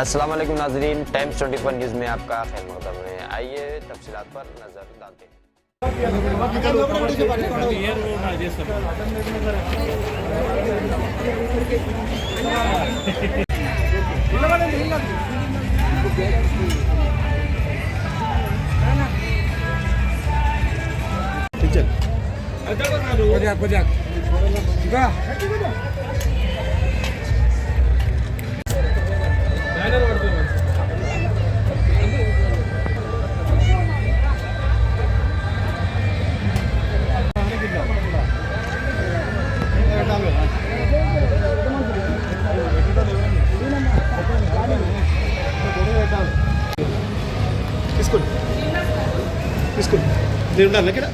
अस्सलाम वालेकुम नाज़रीन, टाइम्स 24 न्यूज़ में आपका खैर मक़दम है। आइए तफसीलात पर नज़र डालते हैं। నేను ఉండాలి ఇక్కడ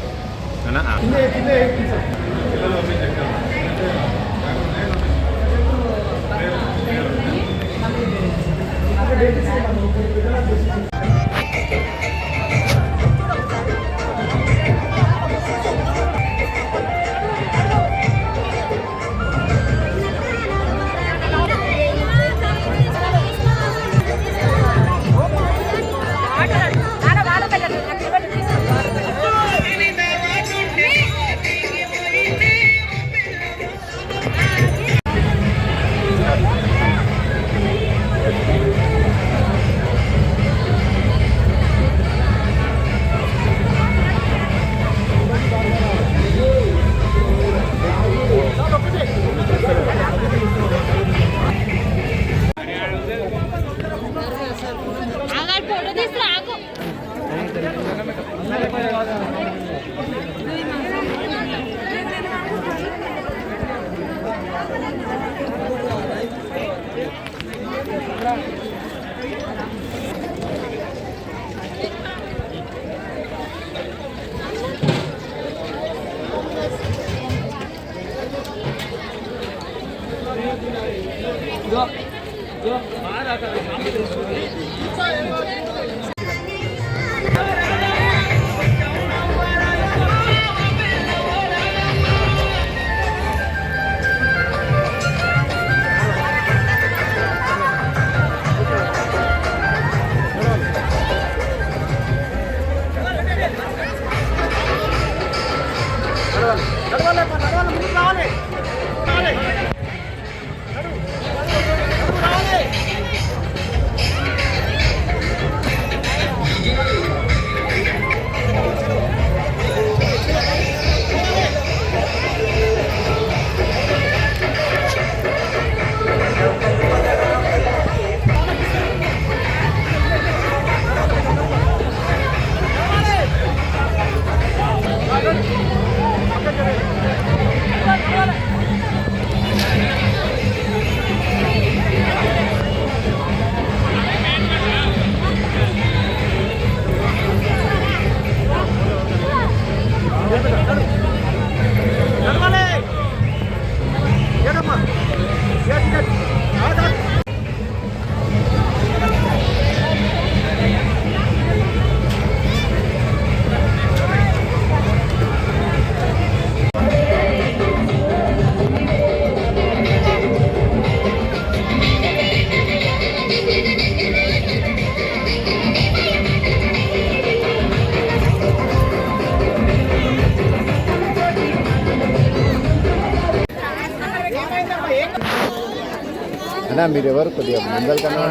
అన్నా మీరు ఎవరు కొద్దిగా ముందర కన్నా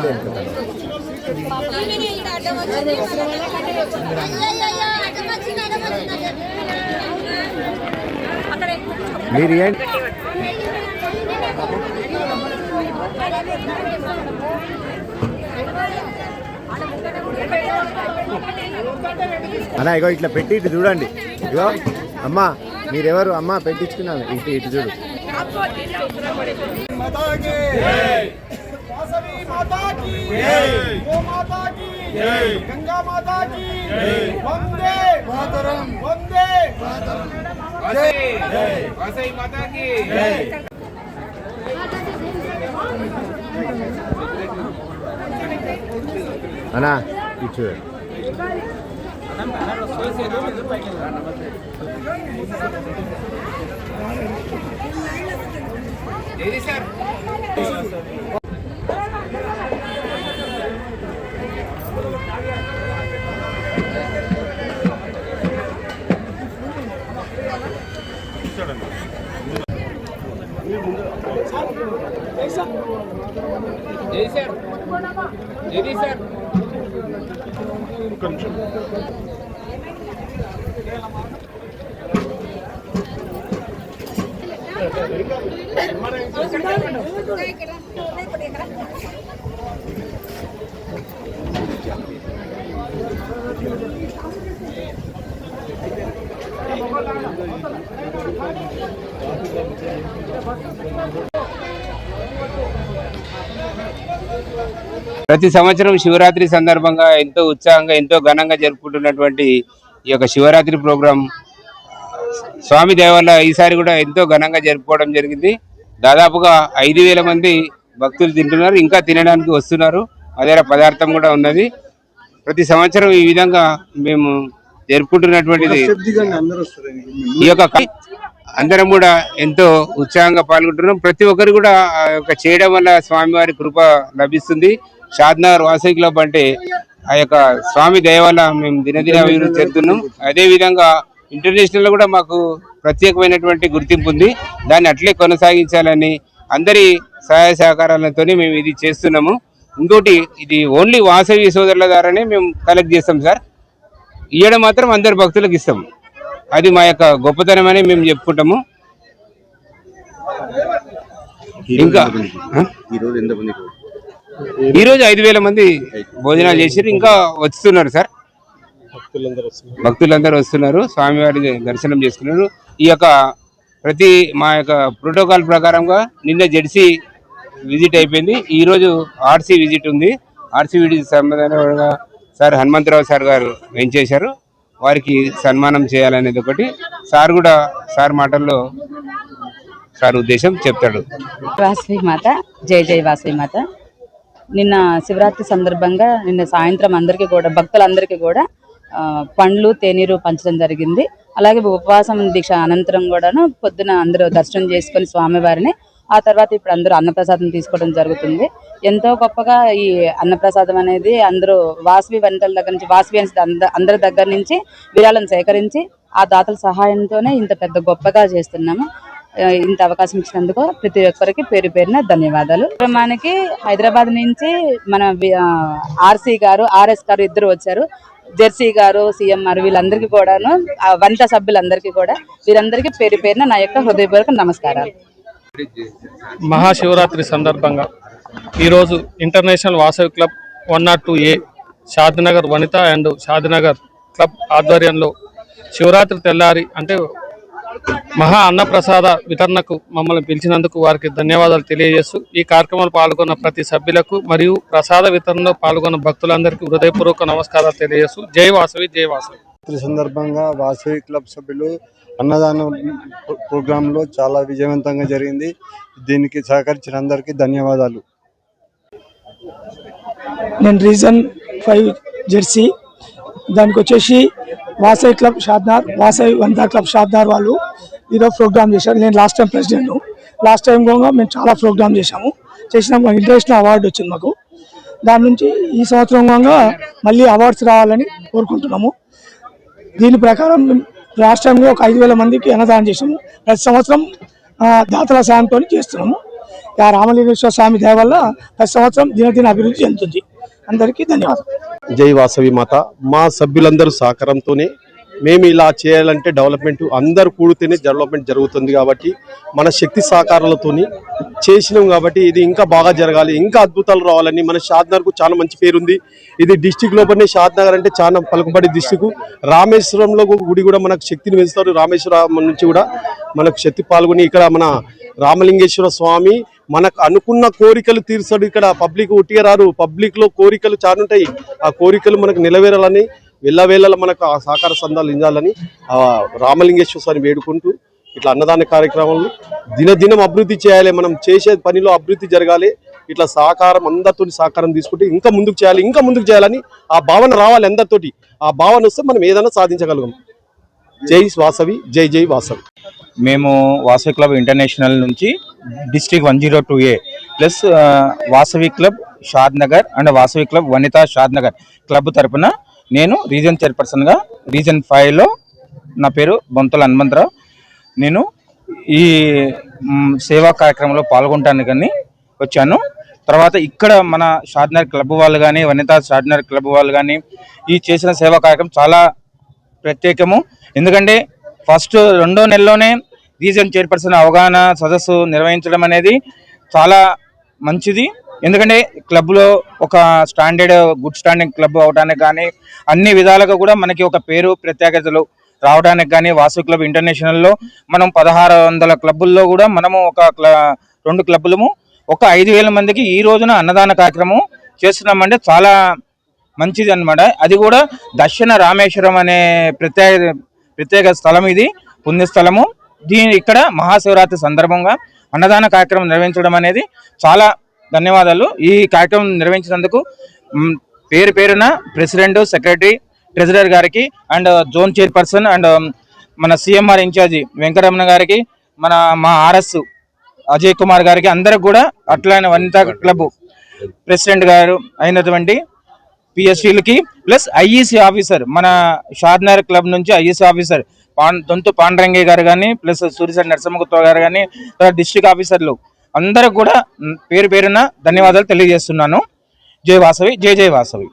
మీరు ఏంటి అన్నా ఇగో ఇట్లా పెట్టి ఇటు చూడండి. ఇగో అమ్మా మీరెవరు అమ్మా పెట్టించుకున్నాను ఇటు ఇటు చూడు. అన్నా ఇటు చూడండి. ప్రతి సంవత్సరం శివరాత్రి సందర్భంగా ఎంతో ఉత్సాహంగా ఎంతో ఘనంగా జరుపుకుంటున్నటువంటి ఈ యొక్క శివరాత్రి ప్రోగ్రాం స్వామి దయ వల్ల ఈసారి కూడా ఎంతో ఘనంగా జరుపుకోవడం జరిగింది. దాదాపుగా 5,000 మంది భక్తులు తింటున్నారు, ఇంకా తినడానికి వస్తున్నారు. అదే పదార్థం కూడా ఉన్నది. ప్రతి సంవత్సరం ఈ విధంగా మేము జరుపుకుంటున్నటువంటిది ఈ యొక్క అందరం కూడా ఎంతో ఉత్సాహంగా పాల్గొంటున్నాం. ప్రతి ఒక్కరు కూడా ఆ యొక్క చేయడం వల్ల స్వామివారి కృప లభిస్తుంది. షాద్నగర్ వాసవి క్లబ్ అంటే ఆ యొక్క స్వామి దయ వల్ల మేము దినదిన అభివృద్ధి చెందుతున్నాం. అదే విధంగా ఇంటర్నేషనల్ లో కూడా మాకు ప్రత్యేకమైనటువంటి గుర్తింపు ఉంది. దాన్ని అట్లే కొనసాగించాలని అందరి సహాయ సహకారాలతో మేము ఇది చేస్తున్నాము. ఇంకోటి ఇది ఓన్లీ వాసవి సోదరుల ద్వారానే మేము కలెక్ట్ చేస్తాం సార్. ఇవ్వడం మాత్రం అందరి భక్తులకు ఇస్తాం. అది మా యొక్క గొప్పతనం అని మేము చెప్పుకుంటాము. ఇంకా ఈరోజు 5,000 మంది భోజనాలు చేసి ఇంకా వస్తున్నారు సార్. భక్తులందరూ వస్తున్నారు, స్వామివారి దర్శనం చేసుకున్నారు. ఈ యొక్క మా యొక్క ప్రోటోకాల్ ప్రకారంగా నిన్న జెడ్సీ విజిట్ అయిపోయింది. ఈరోజు ఆర్సీ విజిట్ ఉంది. ఆర్సీ విజిట్ సంబంధంగా సార్ హనుమంతరావు సార్ గారు వెంచేశారు. వారికి సన్మానం చేయాలనేది ఒకటి. సార్ కూడా సార్ మాటల్లో సార్ ఉద్దేశం చెప్తాడు. వాసవి మాత, జై జై వాసవి మాత. నిన్న శివరాత్రి సందర్భంగా నిన్న సాయంత్రం అందరికీ కూడా భక్తులందరికీ కూడా పండ్లు తేనీరు పంచడం జరిగింది. అలాగే ఉపవాసం దీక్ష అనంతరం కూడాను పొద్దున అందరూ దర్శనం చేసుకొని స్వామివారిని ఆ తర్వాత ఇప్పుడు అందరూ అన్నప్రసాదం తీసుకోవడం జరుగుతుంది. ఎంతో గొప్పగా ఈ అన్నప్రసాదం అనేది అందరూ వాసవి వంటల దగ్గర నుంచి వాసవి అందరి దగ్గర నుంచి విరాళం సేకరించి ఆ దాతల సహాయంతోనే ఇంత పెద్ద గొప్పగా చేస్తున్నాము. ఇంత అవకాశం ఇచ్చినందుకు ప్రతి ఒక్కరికి పేరు పేరున ధన్యవాదాలు. మనకి హైదరాబాద్ నుంచి మన ఆర్సీ గారు, ఆర్ఎస్ గారు ఇద్దరు వచ్చారు. జెర్సీ గారు, సీఎంఆర్ వీళ్ళందరికీ కూడాను వంట సభ్యులందరికీ కూడా వీరందరికీ పేరు పేరున నా యొక్క హృదయపూర్వక నమస్కారాలు. మహాశివరాత్రి సందర్భంగా ఈరోజు international Vasavi club 102A Shadnagar Vanitha and Shadnagar club ఆధ్వర్యంలో శివరాత్రి తెల్లారి అంటే మహా అన్నప్రసాద వితరణకు మమ్మల్ని పిలిచినందుకు వారికి ధన్యవాదాలు తెలియజేస్తూ ఈ కార్యక్రమంలో పాల్గొన్న ప్రతి సభ్యులకు మరియు ప్రసాద వితరణలో పాల్గొన్న భక్తులందరికీ హృదయపూర్వక నమస్కారాలు తెలియజేస్తూ జై వాసవి జై వాసవి. సందర్భంగా వాసవి క్లబ్ సభ్యులు అన్నదానం ప్రోగ్రాంలో చాలా విజయవంతంగా జరిగింది. దీనికి సహకరించిన అందరికీ ధన్యవాదాలు. నేను రీజన్ 5 జెర్సీ, దానికి వచ్చేసి వాసవి క్లబ్ షాద్నగర్, వాసవి వంతా క్లబ్ షాద్నగర్ వాళ్ళు ఈరోజు ప్రోగ్రామ్ చేశారు. నేను last time president. Last time కూడా మేము చాలా ప్రోగ్రామ్ చేసినాము. ఇంటర్నేషనల్ అవార్డు వచ్చింది మాకు. దాని నుంచి ఈ సంవత్సరం కూడా మళ్ళీ అవార్డ్స్ రావాలని కోరుకుంటున్నాము. దీని ప్రకారం లాస్ట్ టైం ఒక 5,000 మందికి అన్నదానం చేసాము. ప్రతి సంవత్సరం దాతల సాయంతో చేస్తున్నాము. రామలింగేశ్వర స్వామి దయ వల్ల ప్రతి సంవత్సరం దినదిన అభివృద్ధి చెందుతుంది. అందరికీ ధన్యవాదాలు. జై వాసవి మాత. మా సభ్యులందరూ సహకారంతోనే మేము ఇలా చేయాలంటే డెవలప్మెంట్ అందరూ కూడితేనే డెవలప్మెంట్ జరుగుతుంది. కాబట్టి మన శక్తి సహకారాలతోని చేసినాం. కాబట్టి ఇది ఇంకా బాగా జరగాలి, ఇంకా అద్భుతాలు రావాలని. మన షాద్నగర్కు చాలా మంచి పేరుంది. ఇది డిస్టిక్ లోపలనే షాద్నగర్ అంటే చాలా పలుకుబడి డిస్టిక్. రామేశ్వరంలో గుడి కూడా మనకు శక్తిని పెంచుతారు. రామేశ్వరం నుంచి కూడా మనకు శక్తి పాల్గొని ఇక్కడ మన రామలింగేశ్వర స్వామి మనకు అనుకున్న కోరికలు తీర్చాడు. ఇక్కడ పబ్లిక్ ఉట్టిగా రారు, పబ్లిక్ లో కోరికలు చాలా ఉంటాయి. ఆ కోరికలు మనకు నెరవేరాలని, వెళ్ళవేళ మనకు ఆ సహకార సంఘాలు ఇందాలని రామలింగేశ్వర స్వామి వేడుకుంటూ ఇట్లా అన్నదాన కార్యక్రమాలు దినదినం అభివృద్ధి చేయాలి. మనం చేసే పనిలో అభివృద్ధి జరగాలి. ఇట్లా సహకారం అందరితో సహకారం తీసుకుంటే ఇంకా ముందుకు చేయాలి, ఇంకా ముందుకు చేయాలని ఆ భావన రావాలి అందరితోటి. ఆ భావన వస్తే మనం ఏదైనా సాధించగలుగుతాం. జై వాసవి, జై జై వాసవి. మేము వాసవి క్లబ్ ఇంటర్నేషనల్ నుంచి district 102A plus Vasavi club Shadnagar and Vasavi club Vanitha Shadnagar club తరపున నేను రీజన్ చైర్పర్సన్గా రీజన్ 5లో నా పేరు బొంతల హనుమంతరావు. నేను ఈ సేవా కార్యక్రమంలో పాల్గొనడానికని వచ్చాను. తర్వాత ఇక్కడ మన షాద్నగర్ క్లబ్ వాళ్ళు కానీ వనితా షాద్నగర్ క్లబ్ వాళ్ళు కానీ ఈ చేసిన సేవా కార్యక్రమం చాలా ప్రత్యేకము. ఎందుకంటే ఫస్ట్ 2వ నెలలోనే రీజన్ చైర్పర్సన్ అవగాహన సదస్సు నిర్వహించడం అనేది చాలా మంచిది. ఎందుకంటే క్లబ్లో ఒక గుడ్ స్టాండింగ్ క్లబ్ అవడానికి కానీ అన్ని విధాలుగా కూడా మనకి ఒక పేరు ప్రత్యేకతలు రావడానికి కానీ వాసు క్లబ్ ఇంటర్నేషనల్లో మనం 1600 క్లబ్బుల్లో కూడా మనము ఒక 2 క్లబ్బులము ఒక 5000 మందికి ఈ రోజున అన్నదాన కార్యక్రమం చేస్తున్నామంటే చాలా మంచిది అన్నమాట. అది కూడా దర్శన రామేశ్వరం అనే ప్రత్యేక స్థలం, ఇది పుణ్యస్థలము. ఇక్కడ మహాశివరాత్రి సందర్భంగా అన్నదాన కార్యక్రమం నిర్వహించడం అనేది చాలా ధన్యవాదాలు. ఈ కార్యక్రమం నిర్వహించినందుకు పేరున ప్రెసిడెంట్, సెక్రటరీ, ట్రెజరర్ గారికి అండ్ జోన్ చైర్పర్సన్ అండ్ మన సిఎంఆర్ ఇన్ఛార్జి వెంకటరమణ గారికి, మా ఆర్ఎస్ అజయ్ కుమార్ గారికి, అందరికి కూడా అట్లనే వనితా క్లబ్ ప్రెసిడెంట్ గారు అయినటువంటి పిఎస్సీలకి ప్లస్ ఐఈసీ ఆఫీసర్ మన షాద్నగర్ క్లబ్ నుంచి ఐఈసీ ఆఫీసర్ దొంతు పాండరంగయ్య గారు కానీ ప్లస్ సూరిశెట్టి నరసింహగుప్తా గారు కానీ డిస్ట్రిక్ట్ ఆఫీసర్లు అందరికి కూడా పేరున ధన్యవాదాలు తెలియజేస్తున్నాను. జై వాసవి, జై జై వాసవి.